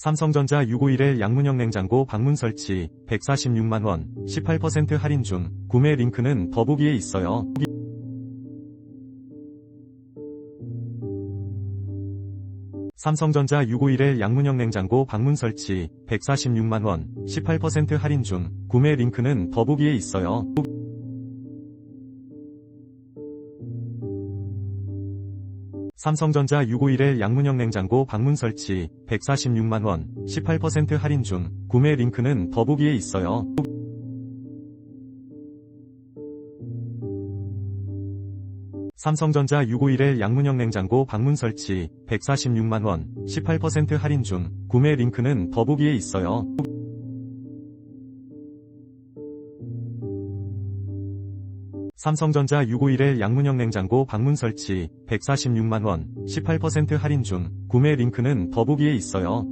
삼성전자 651의 양문형 냉장고 방문 설치 146만원 18% 할인 중 구매 링크는 더보기에 있어요. 삼성전자 651의 양문형 냉장고 방문 설치 146만원 18% 할인 중 구매 링크는 더보기에 있어요. 삼성전자 651의 양문형 냉장고 방문 설치 146만원 18% 할인 중 구매 링크는 더보기에 있어요. 삼성전자 651의 양문형 냉장고 방문 설치 146만원 18% 할인 중 구매 링크는 더보기에 있어요. 삼성전자 651의 양문형 냉장고 방문 설치 146만원 18% 할인 중 구매 링크는 더보기에 있어요.